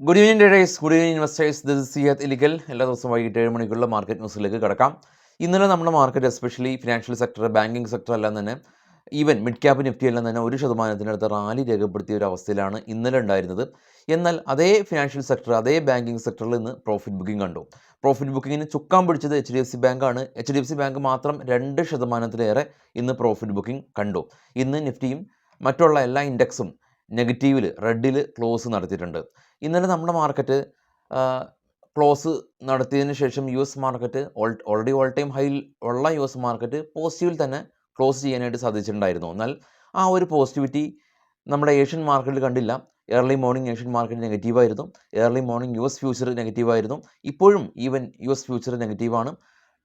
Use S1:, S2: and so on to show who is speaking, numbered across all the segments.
S1: Good evening traders, good evening investors. This is Siyad Ilikkal. എല്ലാ ദിവസവും വൈകിട്ട് 7 മണിക്കുള്ള മാർക്കറ്റ് ന്യൂസിലേക്ക് കിടക്കാം. ഇന്നലെ നമ്മുടെ market especially financial sector, banking sector എല്ലാം തന്നെ ഈവൻ മിഡ് ക്യാപ് നിഫ്റ്റി എല്ലാം തന്നെ 1% റാലി രേഖപ്പെടുത്തിയ ഒരു അവസ്ഥയിലാണ് ഇന്നലെ ഉണ്ടായിരുന്നത്. എന്നാൽ അതേ ഫിനാൻഷ്യൽ സെക്ടർ, അതേ ബാങ്കിങ് സെക്ടറിൽ ഇന്ന് പ്രോഫിറ്റ് ബുക്കിംഗ് കണ്ടു. പ്രോഫിറ്റ് ബുക്കിങ്ങിന് ചുക്കാൻ പിടിച്ചത് HDFC ബാങ്കാണ്. HDFC ബാങ്ക് മാത്രം 2%-ലേറെ ഇന്ന് പ്രോഫിറ്റ് ബുക്കിംഗ് കണ്ടു. ഇന്ന് നിഫ്റ്റിയും മറ്റുള്ള എല്ലാ ഇൻഡെക്സും നെഗറ്റീവിൽ, റെഡിൽ ക്ലോസ് നടത്തിയിട്ടുണ്ട്. ഇന്നലെ നമ്മുടെ മാർക്കറ്റ് ക്ലോസ് നടത്തിയതിന് ശേഷം മാർക്കറ്റ് ഓൾറെഡി ഓൾ ടൈം ഹൈയിൽ ഉള്ള മാർക്കറ്റ് പോസിറ്റീവിൽ തന്നെ ക്ലോസ് ചെയ്യാനായിട്ട് സാധിച്ചിട്ടുണ്ടായിരുന്നു. എന്നാൽ ആ ഒരു പോസിറ്റിവിറ്റി നമ്മുടെ ഏഷ്യൻ മാർക്കറ്റിൽ കണ്ടില്ല. ഏർലി മോർണിംഗ് ഏഷ്യൻ മാർക്കറ്റ് നെഗറ്റീവായിരുന്നു. ഏർലി മോർണിംഗ് ഫ്യൂച്ചർ നെഗറ്റീവായിരുന്നു. ഇപ്പോഴും ഈവൻ ഫ്യൂച്ചർ നെഗറ്റീവാണ്.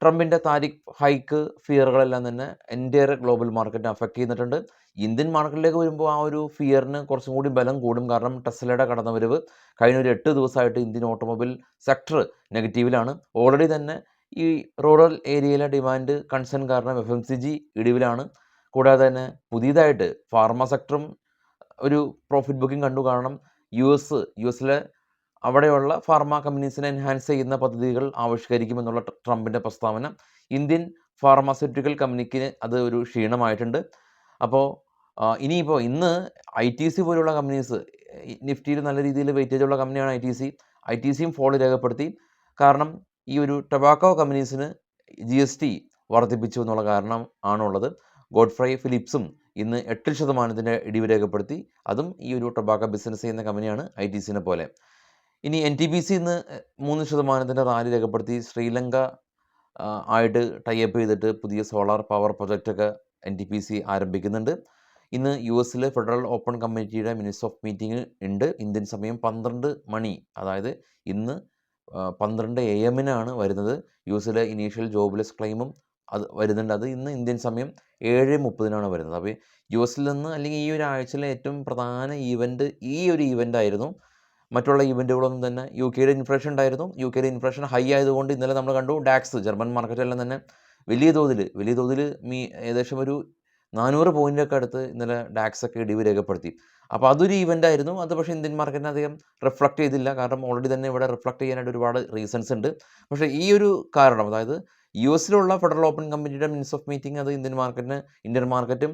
S1: ട്രംപിൻ്റെ താരിഫ് ഹൈക്ക് ഫിയറുകളെല്ലാം തന്നെ എൻറ്റയർ ഗ്ലോബൽ മാർക്കറ്റിനെ അഫക്റ്റ് ചെയ്തിട്ടുണ്ട്. ഇന്ത്യൻ മാർക്കറ്റിലേക്ക് വരുമ്പോൾ ആ ഒരു ഫിയറിന് കുറച്ചും കൂടി ബലം കൂടും. കാരണം ടെസ്ലയുടെ കടന്നുവരവ് കഴിഞ്ഞ ഒരു 8 ദിവസമായിട്ട് ഇന്ത്യൻ ഓട്ടോമൊബൈൽ സെക്ടർ നെഗറ്റീവിലാണ്. ഓൾറെഡി തന്നെ ഈ റൂറൽ ഏരിയയിലെ ഡിമാൻഡ് കൺസേൺ കാരണം FMCG ഇടിവിലാണ്. കൂടാതെ തന്നെ പുതിയതായിട്ട് ഫാർമ സെക്ടറും ഒരു പ്രോഫിറ്റ് ബുക്കിംഗ് കണ്ടു. കാരണം യു എസിലെ അവിടെയുള്ള ഫാർമ കമ്പനീസിനെ എൻഹാൻസ് ചെയ്യുന്ന പദ്ധതികൾ ആവിഷ്കരിക്കുമെന്നുള്ള ട്രംപിൻ്റെ പ്രസ്താവന ഇന്ത്യൻ ഫാർമാസ്യൂട്ടിക്കൽ കമ്പനിക്ക് അത് ഒരു ക്ഷീണമായിട്ടുണ്ട്. അപ്പോൾ ഇനിയിപ്പോൾ ഇന്ന് ITC പോലുള്ള കമ്പനീസ്, നിഫ്റ്റിയിൽ നല്ല രീതിയിൽ വെയിറ്റേജ് ഉള്ള കമ്പനിയാണ് ITCയും ഫോൾ രേഖപ്പെടുത്തി. കാരണം ഈ ഒരു ടൊബാക്കോ കമ്പനീസിന് GST വർദ്ധിപ്പിച്ചു എന്നുള്ള കാരണം ആണുള്ളത്. ഗോഡ്ഫ്രൈ ഫിലിപ്സും ഇന്ന് 8% ഇടിവ് രേഖപ്പെടുത്തി. അതും ഈ ഒരു ടൊബാക്കോ ബിസിനസ് ചെയ്യുന്ന കമ്പനിയാണ് ITCനെ പോലെ. ഇനി NTPC ഇന്ന് 3% റാലി രേഖപ്പെടുത്തി. ശ്രീലങ്ക ആയിട്ട് ടൈപ്പ് ചെയ്തിട്ട് പുതിയ സോളാർ പവർ പ്രൊജക്റ്റൊക്കെ NTPC ആരംഭിക്കുന്നുണ്ട്. ഇന്ന് US ഫെഡറൽ ഓപ്പൺ കമ്മിറ്റിയുടെ മിനിറ്റ്സ് ഓഫ് മീറ്റിംഗ് ഉണ്ട്. ഇന്ത്യൻ സമയം 12 മണി, അതായത് ഇന്ന് 12 AM വരുന്നത്. US ഇനീഷ്യൽ ജോബ്ലെസ് ക്ലെയിമും അത് വരുന്നുണ്ട്. അത് ഇന്ന് ഇന്ത്യൻ സമയം 7:30 വരുന്നത്. അപ്പോൾ US നിന്ന് അല്ലെങ്കിൽ ഈ ഒരു ആഴ്ചയിലെ ഏറ്റവും പ്രധാന ഈവൻറ്റ് ഈ ഒരു ഈവൻ്റ് ആയിരുന്നു. മറ്റുള്ള ഈവൻറ്റുകളൊന്നും തന്നെ UK ഇൻഫ്ലേഷൻ ഉണ്ടായിരുന്നു. UK ഇൻഫ്ലേഷൻ ഹൈ ആയതുകൊണ്ട് ഇന്നലെ നമ്മൾ കണ്ടു ഡാക്സ്, ജർമ്മൻ മാർക്കറ്റെല്ലാം തന്നെ വലിയ തോതിൽ ഏകദേശം ഒരു 400 പോയിൻ്റൊക്കെ അടുത്ത് ഇന്നലെ ഡാക്സൊക്കെ ഇടിവ് രേഖപ്പെടുത്തി. അപ്പോൾ അതൊരു ഈവൻ്റ് ആയിരുന്നു. അത് പക്ഷേ ഇന്ത്യൻ മാർക്കറ്റിനെ അധികം റിഫ്ലക്റ്റ് ചെയ്തില്ല. കാരണം ഓൾറെഡി തന്നെ ഇവിടെ റിഫ്ലക്റ്റ് ചെയ്യാനായിട്ട് ഒരുപാട് റീസൺസ് ഉണ്ട്. പക്ഷേ ഈ ഒരു കാരണം, അതായത് US ഫെഡറൽ ഓപ്പൺ കമ്മിറ്റിയുടെ മിനിറ്റ്സ് ഓഫ് മീറ്റിംഗ്, അത് ഇന്ത്യൻ മാർക്കറ്റും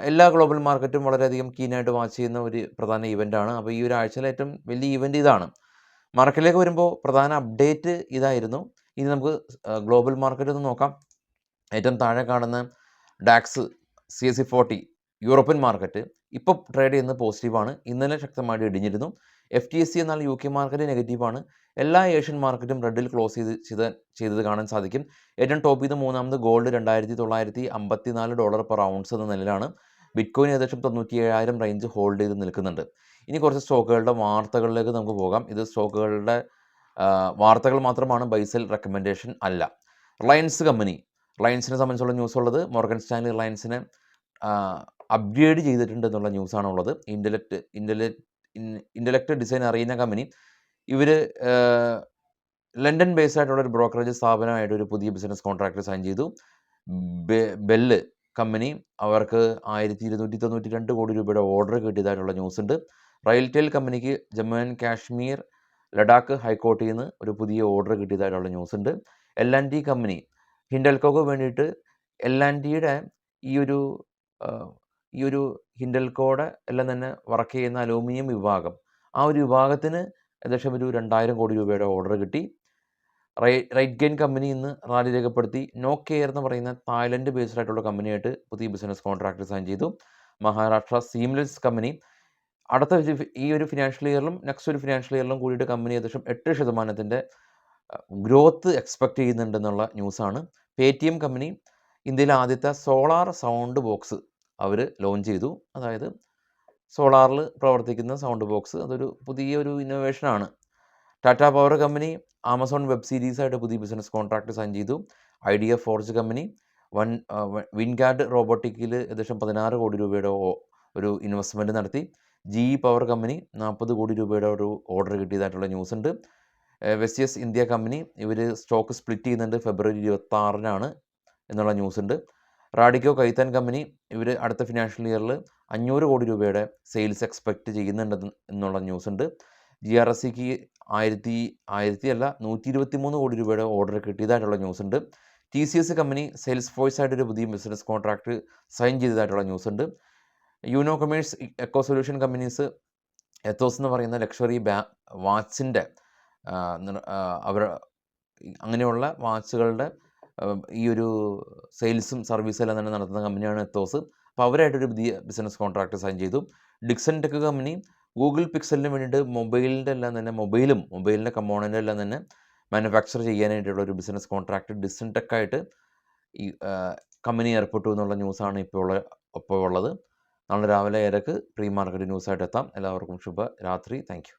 S1: എല്ലാ ഗ്ലോബൽ മാർക്കറ്റും വളരെയധികം കീനായിട്ട് വാച്ച് ചെയ്യുന്ന ഒരു പ്രധാന ഇവൻ്റാണ്. അപ്പോൾ ഈ ഒരു ആഴ്ചയിലെ ഏറ്റവും വലിയ ഇവൻ്റ് ഇതാണ്. മാർക്കറ്റിലേക്ക് വരുമ്പോൾ പ്രധാന അപ്ഡേറ്റ് ഇതായിരുന്നു. ഇനി നമുക്ക് ഗ്ലോബൽ മാർക്കറ്റ് ഒന്ന് നോക്കാം. ഏറ്റവും താഴെ കാണുന്ന ഡാക്സ് CAC 40 യൂറോപ്യൻ മാർക്കറ്റ് ഇപ്പോൾ ട്രേഡ് ചെയ്യുന്നത് പോസിറ്റീവാണ്. ഇന്നലെ ശക്തമായിട്ട് ഇടിഞ്ഞിരുന്നു. FTSE എന്നാൽ UK മാർക്കറ്റ് നെഗറ്റീവാണ്. എല്ലാ ഏഷ്യൻ മാർക്കറ്റും റെഡിൽ ക്ലോസ് ചെയ്തത് കാണാൻ സാധിക്കും. ഏറ്റവും ടോപ്പ് ചെയ്ത് മൂന്നാമത് ഗോൾഡ് $2,954 പെർ ഔൺസ് എന്ന നിലയിലാണ്. ബിറ്റ്കോയിൻ ഏകദേശം 97,000 റേഞ്ച് ഹോൾഡ് ചെയ്ത് നിൽക്കുന്നുണ്ട്. ഇനി കുറച്ച് സ്റ്റോക്കുകളുടെ വാർത്തകളിലേക്ക് നമുക്ക് പോകാം. ഇത് സ്റ്റോക്കുകളുടെ വാർത്തകൾ മാത്രമാണ്, ബൈസെൽ റെക്കമെൻഡേഷൻ അല്ല. റിലയൻസിനെ സംബന്ധിച്ചുള്ള ന്യൂസ് ഉള്ളത്, മോർഗൻ സ്റ്റാൻലി റിലയൻസിനെ അപ്ഗ്രേഡ് ചെയ്തിട്ടുണ്ട് എന്നുള്ള ന്യൂസാണുള്ളത്. ഇൻ്റലക്ട് ഡിസൈൻ അറിയുന്ന കമ്പനി, ഇവർ ലണ്ടൻ ബേസ്ഡ് ആയിട്ടുള്ള ഒരു ബ്രോക്കറേജ് സ്ഥാപനമായിട്ട് ഒരു പുതിയ ബിസിനസ് കോൺട്രാക്ട് സൈൻ ചെയ്തു. ബെല്ല് കമ്പനി, അവർക്ക് 1,292 കോടി രൂപയുടെ ഓർഡർ കിട്ടിയതായിട്ടുള്ള ന്യൂസ് ഉണ്ട്. റെയിൽടെൽ കമ്പനിക്ക് ജമ്മു ആൻഡ് കാശ്മീർ, ലഡാക്ക് ഹൈക്കോർട്ടിൽ നിന്ന് ഒരു പുതിയ ഓർഡർ കിട്ടിയതായിട്ടുള്ള ന്യൂസ് ഉണ്ട്. L&T കമ്പനി, ഹിൻഡൽകോക്ക് വേണ്ടിയിട്ട് L&Tയുടെ ഈ ഒരു ഹിൻഡൽകോയുടെ എല്ലാം തന്നെ വർക്ക് ചെയ്യുന്ന അലൂമിനിയം വിഭാഗം, ആ ഒരു വിഭാഗത്തിന് ഏകദേശം ഒരു 2,000 കോടി രൂപയുടെ ഓർഡർ കിട്ടി. റൈറ്റ് ഗെയിൻ കമ്പനി ഇന്ന് റാലി രേഖപ്പെടുത്തി. നോകെയർ എന്ന് പറയുന്ന തായ്ലൻഡ് ബേസ്ഡ് ആയിട്ടുള്ള കമ്പനിയായിട്ട് പുതിയ ബിസിനസ് കോൺട്രാക്ട് സൈൻ ചെയ്തു. മഹാരാഷ്ട്ര സീംലെസ് കമ്പനി അടുത്ത ഈ ഒരു ഫിനാൻഷ്യൽ ഇയറിലും നെക്സ്റ്റ് ഒരു ഫിനാൻഷ്യൽ ഇയറിലും കൂടിയിട്ട് കമ്പനി ഏകദേശം 8% ഗ്രോത്ത് എക്സ്പെക്റ്റ് ചെയ്യുന്നുണ്ടെന്നുള്ള ന്യൂസാണ്. പേടിഎം കമ്പനി ഇന്ത്യയിലെ ആദ്യത്തെ സോളാർ സൗണ്ട് ബോക്സ് അവർ ലോഞ്ച് ചെയ്തു. അതായത് സോളാറിൽ പ്രവർത്തിക്കുന്ന സൗണ്ട് ബോക്സ്, അതൊരു പുതിയൊരു ഇന്നോവേഷനാണ്. Tata power company Amazon web സീരീസായിട്ട് പുതിയ ബിസിനസ് കോൺട്രാക്ട് സൈൻ ചെയ്തു. ഐഡിയ ഫോർജ് കമ്പനി വിൻഗാർഡ് റോബോട്ടിക്കിൽ ഏകദേശം 16 കോടി രൂപയുടെ ഒരു ഇൻവെസ്റ്റ്മെൻറ്റ് നടത്തി. GE പവർ കമ്പനി 40 കോടി രൂപയുടെ ഒരു ഓർഡർ കിട്ടിയതായിട്ടുള്ള ന്യൂസ് ഉണ്ട്. വെസ്റ്റിയസ് ഇന്ത്യ കമ്പനി, ഇവർ സ്റ്റോക്ക് സ്പ്ലിറ്റ് ചെയ്യുന്നുണ്ട് ഫെബ്രുവരി 26 എന്നുള്ള ന്യൂസ് ഉണ്ട്. റാഡിക്കോ കൈത്താൻ കമ്പനി, ഇവർ അടുത്ത ഫിനാൻഷ്യൽ ഇയറിൽ 500 കോടി രൂപയുടെ സെയിൽസ് എക്സ്പെക്റ്റ് ചെയ്യുന്നുണ്ട് എന്നുള്ള ന്യൂസ് ഉണ്ട്. GRSCക്ക് 123 കോടി രൂപയുടെ ഓർഡർ കിട്ടിയതായിട്ടുള്ള ന്യൂസുണ്ട്. TCS കമ്പനി സെയിൽസ് ഫോഴ്സായിട്ടൊരു പുതിയ ബിസിനസ് കോൺട്രാക്റ്റ് സൈൻ ചെയ്തതായിട്ടുള്ള ന്യൂസുണ്ട്. Unicommerce, eco solution companies Ethos എന്ന് പറയുന്ന ലക്ഷറി വാച്ചിൻ്റെ അവർ അങ്ങനെയുള്ള വാച്ചുകളുടെ ഈ ഒരു സെയിൽസും സർവീസും എല്ലാം തന്നെ നടത്തുന്ന കമ്പനിയാണ് എത്തോസ്. അപ്പോൾ അവരായിട്ടൊരു പുതിയ ബിസിനസ് കോൺട്രാക്റ്റ് സൈൻ ചെയ്തു. ഡിക്സൺ ടെക് കമ്പനി ഗൂഗിൾ പിക്സലിന് വേണ്ടിയിട്ട് മൊബൈലിൻ്റെ കമ്പോണൻ്റ് എല്ലാം തന്നെ മാനുഫാക്ചർ ചെയ്യാനായിട്ടുള്ള ഒരു ബിസിനസ് കോൺട്രാക്റ്റ് ഡിക്സൺ ടെക്കായിട്ട് ഈ കമ്പനി ഏർപ്പെട്ടു എന്നുള്ള ന്യൂസാണ് ഇപ്പോൾ ഉള്ളത്. നാളെ രാവിലെ 7:00 പ്രീ മാർക്കറ്റ് ന്യൂസായിട്ട് എത്താം. എല്ലാവർക്കും ശുഭരാത്രി. Thank you.